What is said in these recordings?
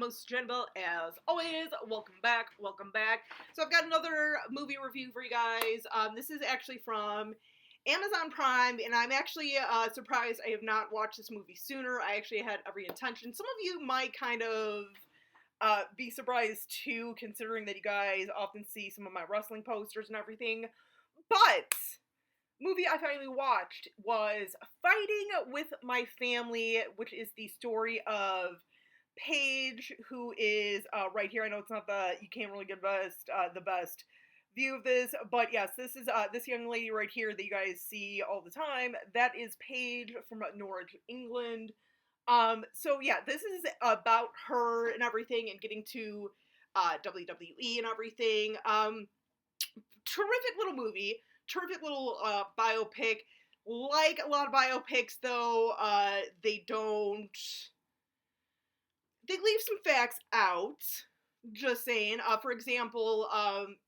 most Jennifer, as always. Welcome back. So I've got another movie review for you guys. This is actually from Amazon Prime, and I'm actually surprised I have not watched this movie sooner. I actually had every intention. Some of you might kind of be surprised too, considering that you guys often see some of my wrestling posters and everything. But movie I finally watched was Fighting with My Family, which is the story of Paige, who is right here. I know it's not you can't really get the best view of this, but yes, this is this young lady right here that you guys see all the time. That is Paige from Norwich, England. So yeah, this is about her and everything, and getting to WWE and everything. Terrific little movie, terrific little biopic. Like a lot of biopics, though, they leave some facts out. Just saying. For example,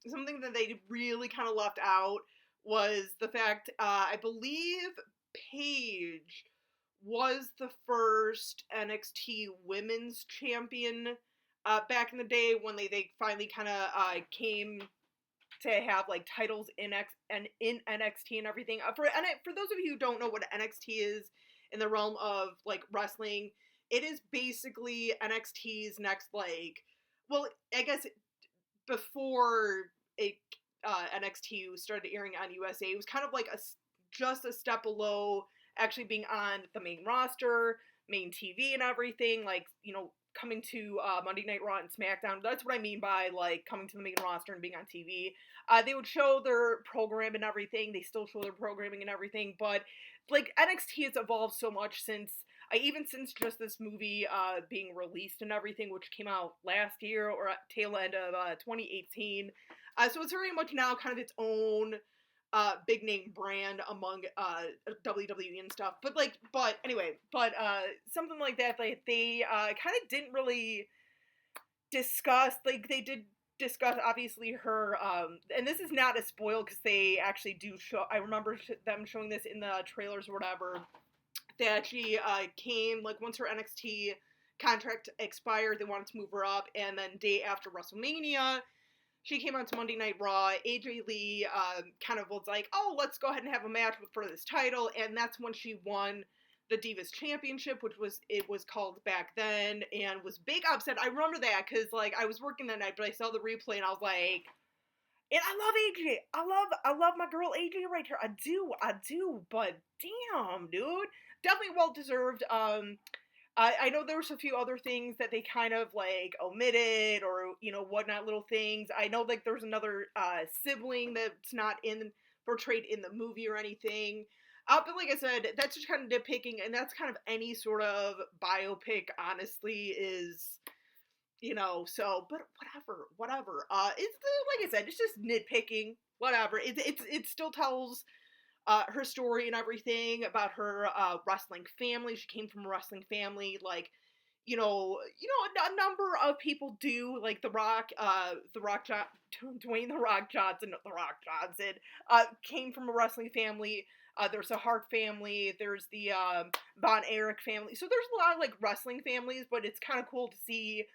something that they really kind of left out was the fact, I believe Paige was the first NXT Women's Champion back in the day when they finally kind of came to have like titles in NXT and everything. For those of you who don't know what NXT is in the realm of like wrestling, it is basically NXT's next, like, well, I guess before NXT started airing on USA, it was kind of like just a step below actually being on the main roster, main TV and everything, like, you know, coming to Monday Night Raw and SmackDown. That's what I mean by, like, coming to the main roster and being on TV. They would show their program and everything. They still show their programming and everything, but, like, NXT has evolved so much since just this movie being released and everything, which came out last year or at tail end of 2018. So it's very much now kind of its own big name brand among WWE and stuff. But something like that, like, they kind of didn't really discuss, like, they did discuss obviously her, and this is not a spoil because they actually do show, I remember them showing this in the trailers or whatever, that she came, like, once her NXT contract expired, they wanted to move her up, and then day after WrestleMania, she came out to Monday Night Raw. AJ Lee kind of was like, oh, let's go ahead and have a match for this title, and that's when she won the Divas Championship, which was called back then, and was big upset. I remember that because, like, I was working that night, but I saw the replay and I was like, and I love AJ. I love my girl AJ right here. I do. But damn, dude, definitely well deserved. I know there was a few other things that they kind of, like, omitted or, you know, whatnot, little things. I know, like, there's another sibling that's not portrayed in the movie or anything. But like I said, that's just kind of nitpicking, and that's kind of any sort of biopic, honestly, is, you know, so, but whatever. It's, like I said, it's just nitpicking, whatever. It still tells her story and everything about her wrestling family. She came from a wrestling family, like, you know, a number of people do, like Dwayne The Rock Johnson came from a wrestling family. There's a Hart family. There's the Von Erich family. So there's a lot of, like, wrestling families, but it's kind of cool to see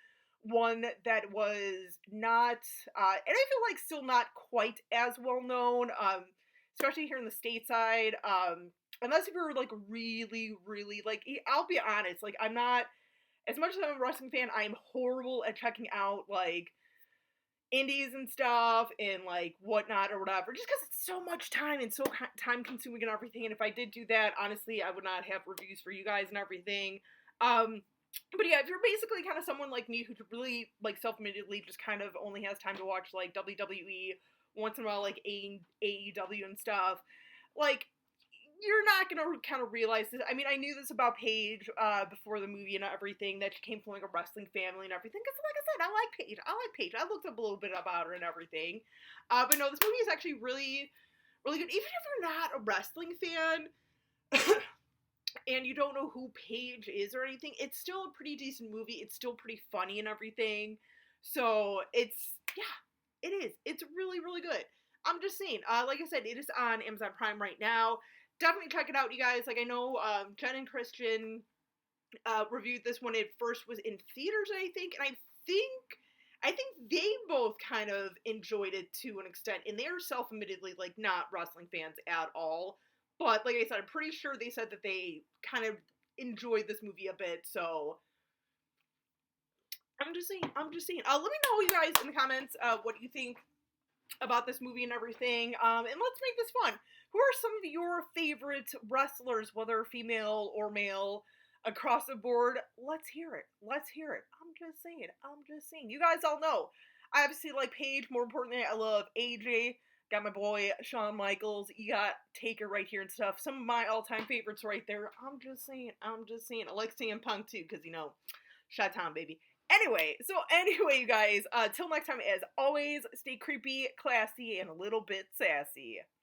one that was not, and I feel like still not quite as well known, especially here in the stateside, unless if you're, like, really, really, like, I'll be honest, like, I'm not, as much as I'm a wrestling fan, I'm horrible at checking out, like, indies and stuff, and, like, whatnot or whatever, just because it's so much time and so time consuming and everything, and if I did do that, honestly, I would not have reviews for you guys and everything. But yeah, if you're basically kind of someone like me who really, like, self-admittedly just kind of only has time to watch, like, WWE once in a while, like AEW and stuff, like, you're not gonna kind of realize this. I mean, I knew this about Paige before the movie and everything, that she came from, like, a wrestling family and everything, because, like I said, I like Paige. I looked up a little bit about her and everything. But no, this movie is actually really, really good. Even if you're not a wrestling fan, and you don't know who Paige is or anything, it's still a pretty decent movie. It's still pretty funny and everything. So it's, yeah, it is. It's really, really good. I'm just saying, like I said, it is on Amazon Prime right now. Definitely check it out, you guys. Like, I know Jen and Christian reviewed this when it first was in theaters, I think, and I think they both kind of enjoyed it to an extent, and they're self-admittedly like not wrestling fans at all. But like I said, I'm pretty sure they said that they kind of enjoyed this movie a bit. So I'm just saying. I'm just saying. Let me know, you guys, in the comments, what you think about this movie and everything. And let's make this fun. Who are some of your favorite wrestlers, whether female or male, across the board? Let's hear it. Let's hear it. I'm just saying. I'm just saying. You guys all know. I obviously like Paige. More importantly, I love AJ. Got my boy Shawn Michaels. You got Taker right here and stuff. Some of my all-time favorites right there. I'm just saying. I'm just saying. I like CM Punk too, because, you know, Chi-Town, baby. Anyway, you guys, till next time, as always, stay creepy, classy, and a little bit sassy.